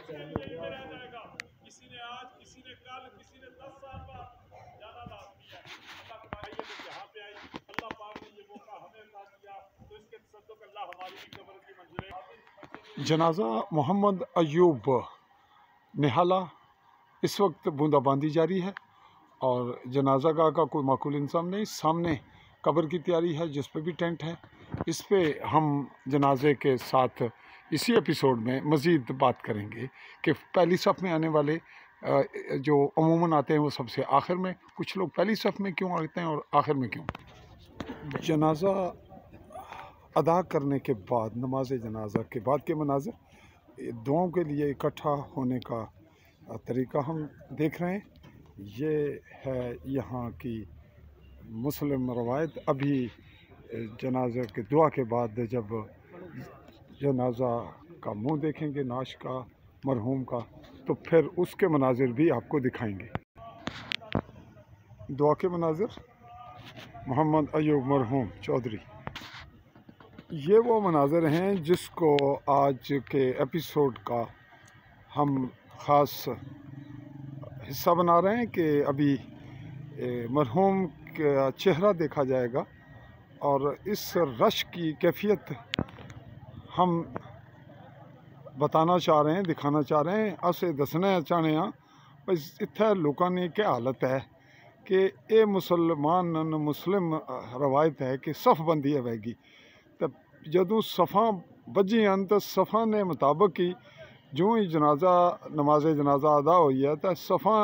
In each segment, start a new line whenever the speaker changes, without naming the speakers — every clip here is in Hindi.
किसी ने आज, किसी ने कल, किसी ने 10 साल बाद ज्यादा लाभ किया। अल्लाह तुम्हारी ये यहाँ पे आई, अल्लाह पाक ने ये मौका हमें अता किया, तो इसके तसद्दुक़ अल्लाह हमारी भी कब्र की मंजिलें।
जनाजा मोहम्मद अयूब निहाला इस वक्त बूंदाबांदी जारी है और जनाजा गाह का कोई माकूल इंतज़ाम नहीं। सामने कब्र की तैयारी है जिस पे भी टेंट है। इस पे हम जनाजे के साथ इसी एपिसोड में मज़ीद बात करेंगे कि पहली सफ़ में आने वाले जो अमूमन आते हैं वो सबसे आखिर में, कुछ लोग पहली सफ़ में क्यों आते हैं और आखिर में क्यों। जनाजा अदा करने के बाद, नमाज जनाजा के बाद के मनाज़र, दुआओं के लिए इकट्ठा होने का तरीक़ा हम देख रहे हैं। ये है यहाँ की मुस्लिम रवायत। अभी जनाजा के दुआ के बाद जब जनाजा का मुंह देखेंगे नाश का, मरहूम का, तो फिर उसके मनाजिर भी आपको दिखाएंगे। दुआ के मनाजिर मोहम्मद अयूब मरहूम चौधरी, ये वो मनाजिर हैं जिसको आज के एपिसोड का हम ख़ास हिस्सा बना रहे हैं कि अभी मरहूम का चेहरा देखा जाएगा और इस रश की कैफियत हम बताना चाह रहे हैं, दिखाना चाह रहे हैं। असें दसना चाहते हैं बस इत्थे लोगों ने क्या हालत है कि ये मुस्लिम रवायत है कि सफ़ बंदी होगी, तो जदों सफ़ा बजियां तो सफ़ा ने मुताबिक ही जो ही जनाजा नमाज जनाजा अदा हुई है तो सफ़ा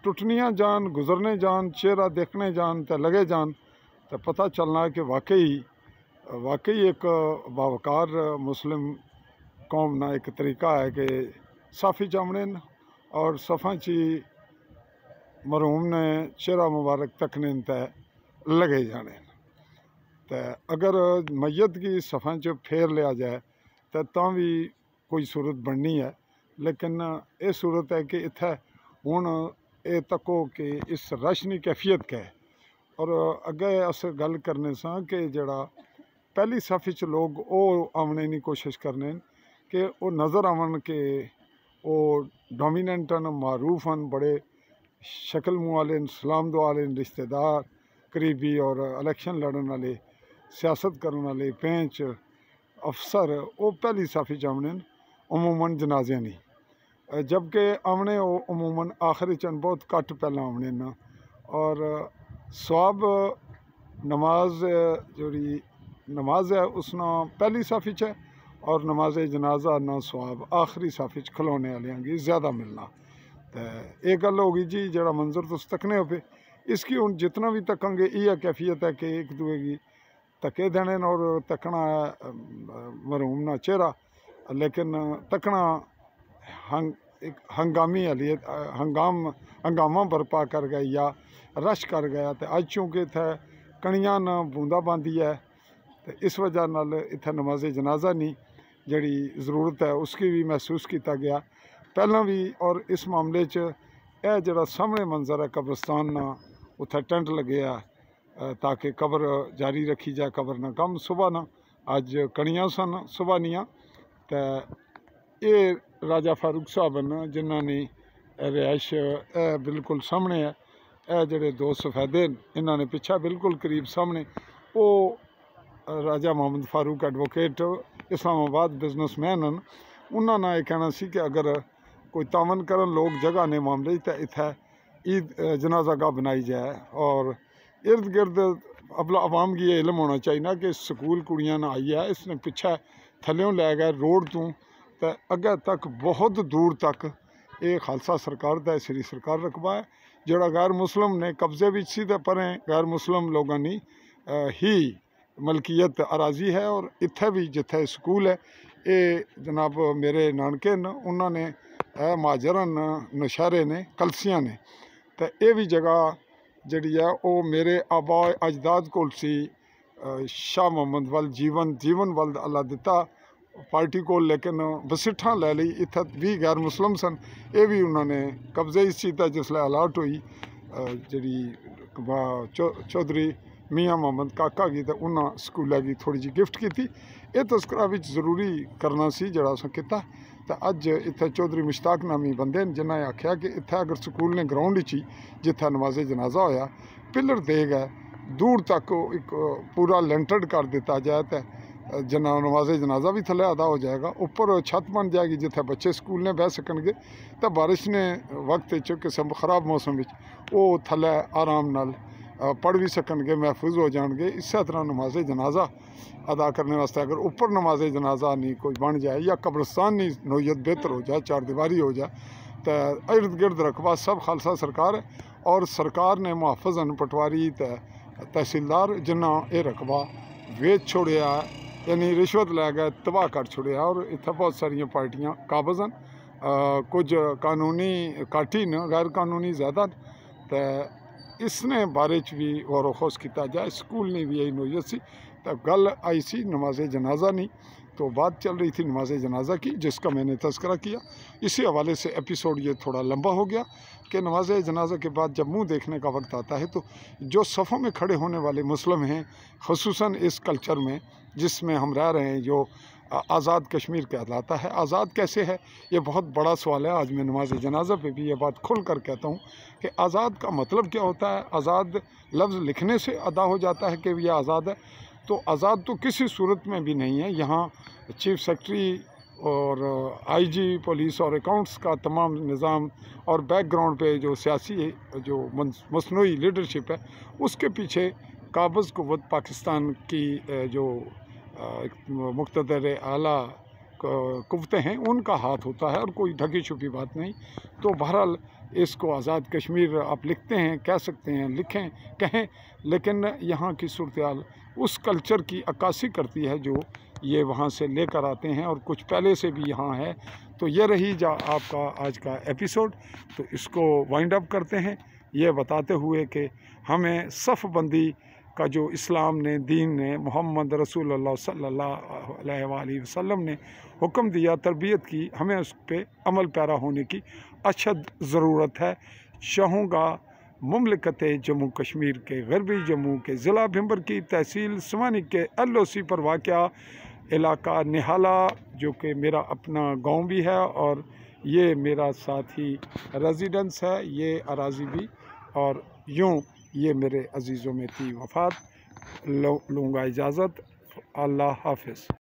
टुटनियाँ जान, गुजरने जान, चेहरा देखने जान तो लगे जान, तो पता चलना कि वाकई एक बावकार मुस्लिम कौम ना एक तरीका है कि साफ़ी जामने और सफ़ा ची मरहूम ने चेहरा मुबारक तकने तय लगे जाने। तो अगर मैयत की सफ़ा च फेर लिया जाए तो भी कोई सूरत बननी है, लेकिन ये सूरत है कि इत्थे हुण ये तको कि इस रशनी कैफियत के और अगे अस गल करने सा कि जड़ा पहली सफ़ च लोग वो आने की कोशिश करने कि वो नज़र आवन कि वो डोमीनेंट हैं, मारूफ हैं, बड़े शक्ल मुँह वाले, सलाम दुआ वाले, रिश्तेदार करीबी और इलेक्शन लड़न वाले, सियासत करने वाले, पेंच अफसर, वो पहली सफ़ च आने अमूमन जनाजे नहीं, जबकि आमने वो अमूमन आखिरी चन बहुत घट पहला आमने न। और सवाब नमाज जोड़ी नमाज है उसना पहली सफ़ च है और नमाज जनाजा ना सवाब आखिरी सफ़ च खलोने वाले की ज़्यादा मिलना। तो ये गल होगी जी जरा मंजर तुस तकने हो पे, इसकी हूँ जितना भी तकंगे यह कैफियत है कि एक दूए की तके देने और तकना मरहूम ना चेहरा, लेकिन तकना एक हंगामी हलियत हंगामा बरपा कर गया या रश कर गया। तो अज चूँकि इत्थे कणियां न बूंदाबांदी है तो इस वजह नाल इत्थे नमाज जनाजा नहीं जड़ी ज़रूरत है उसकी भी महसूस किया गया पहला भी। और इस मामले च यह जड़ा सामने मंजर है कब्रस्तान ना उत्थे टेंट लगे है ताकि कब्र जारी रखी जाए, कब्र ना कम सुबह ना अज कणियां सन सुबह नियाँ। तो ये राजा फारूक साहब न जिन्होंने रिहाइश बिल्कुल सामने है, यह जड़े दो सफेदे इन्होंने पिछा बिल्कुल करीब सामने वो राजा मोहम्मद फारूक एडवोकेट इस्लामाबाद बिजनेसमैन हैं। उन्होंने यह कहना सी कि अगर कोई तावन करन लोग जगह ने मामले तो इत्थे ईद जनाजा गाह बनाई जाए और इर्द गिर्द अवाम की ये इलम होना चाहिए कि स्कूल कुड़ियां ना आई है, इसने पिछा थल्यों लै गए रोड तो अगे तक बहुत दूर तक ये खालसा सरकार का श्री सरकार रकबा है जोड़ा गैर मुस्लिम ने कब्जे भी सी तो परें गैर मुस्लिम लोगों की ही मलकीयत अराजी है। और इत्थे भी जिथे स्कूल है ये जनाब मेरे नानके न उन्होंने महाजरन नौशहरे ने कलसियां ने, तो ये भी जगह जड़ी है वो मेरे आबा अजदाद कोल सी शाह मोहम्मद वल जीवन वल अल्लाह दिता पार्टी को, लेकिन बसिठा लै ली इत्थे भी गैर मुस्लिम सन ये भी उन्होंने कब्जे इस चीज़ जिसलै अलाट हुई जी चौधरी मियाँ मोहम्मद काका की तो उन्होंने स्कूल की थोड़ी जी गिफ्ट की। ये तस्करा जरूरी करना सी जड़ा असें कीता तो अज इत्थे चौधरी मुश्ताक नामी बंदे ने जिन्हें आख्या कि इत्थे अगर स्कूल ने ग्राउंड ही जिथे नमाज़े जनाजा होया पिलर दे गए दूर तक एक पूरा लेंटर्ड कर दिता जाए तो जना नमाज़े जनाजा भी थले अदा हो जाएगा, ऊपर छत बन जाएगी जिथे बच्चे स्कूल ने बह सकणगे। तो बारिश ने वक्त किस्म खराब मौसम वो थले आराम नाल पढ़ भी सकणगे, महफूज हो जाएंगे। इस तरह नमाज़े जनाजा अदा करने वास्ते अगर ऊपर नमाज़े जनाजा नहीं कोई बन जाए या कब्रस्तान नहीं नोयत बेहतर हो जाए, चार दीवारी हो जाए, तो इर्द गिर्द रकबा सब खालसा सरकार है और सरकार ने मुहाफ़िज़न पटवारी तहसीलदार जिन्ना ये रकबा वेच छोड़िया, यानी रिश्वत लै गए तबाह कर छोड़िया। और इत्थे बहुत सारिया पार्टियां काबज़ न, कुछ कानूनी घट ही न, गैर कानूनी ज़्यादा। तो इसने बारे च भी गौर खोज किया जाए। स्कूल ने भी यही नोयत सी, तो गल आई सी नमाज़े जनाजा नहीं, तो बात चल रही थी नमाज़े जनाजा की जिसका मैंने तज़किरा किया। इसी हवाले से एपिसोड ये थोड़ा लंबा हो गया कि नमाज़े जनाजा के बाद जब मुँह देखने का वक्त आता है तो जो सफ़ों में खड़े होने वाले मुस्लिम हैं, ख़ुसूसन इस कल्चर में जिसमें हम रह रहे हैं, जो आज़ाद कश्मीर कहलाता है। आज़ाद कैसे है, ये बहुत बड़ा सवाल है। आज मैं नमाज़ जनाजा पे भी ये बात खुल कर कहता हूँ कि आज़ाद का मतलब क्या होता है। आज़ाद लफ्ज़ लिखने से अदा हो जाता है कि यह आज़ाद है, तो आज़ाद तो किसी सूरत में भी नहीं है। यहाँ चीफ सेक्रेटरी और आईजी पुलिस और अकाउंट्स का तमाम निज़ाम और बैकग्राउंड पे जो सियासी जो मसनूई लीडरशिप है उसके पीछे काबिज़ क़ुव्वत पाकिस्तान की जो मुक़्तदर आला क़ुव्वतें हैं उनका हाथ होता है और कोई ढकी छुपी बात नहीं। तो बहरहाल इसको आज़ाद कश्मीर आप लिखते हैं, कह सकते हैं, लिखें, कहें, लेकिन यहाँ की सूरत उस कल्चर की अक्कासी करती है जो ये वहाँ से लेकर आते हैं और कुछ पहले से भी यहाँ है। तो ये रही आपका आज का एपिसोड। तो इसको वाइंड अप करते हैं ये बताते हुए कि हमें सफ़ बंदी का जो इस्लाम ने, दीन ने, मोहम्मद रसूलुल्लाह सल्लल्लाहु अलैहि वसल्लम ने हुक्म दिया, तरबियत की, हमें उस पर अमल पैरा होने की अशद ज़रूरत है। चाहूँगा मुमलिकत जम्मू कश्मीर के गरबी जम्मू के ज़िला भिंबर की तहसील स्वानी के LOC पर वाक़या इलाका निहाला, जो कि मेरा अपना गांव भी है और ये मेरा साथी रेजिडेंस है, ये अराज़ी भी, और यूँ ये मेरे अजीज़ों में थी वफ़ात। लूँगा इजाज़त। अल्लाह हाफ़िज़।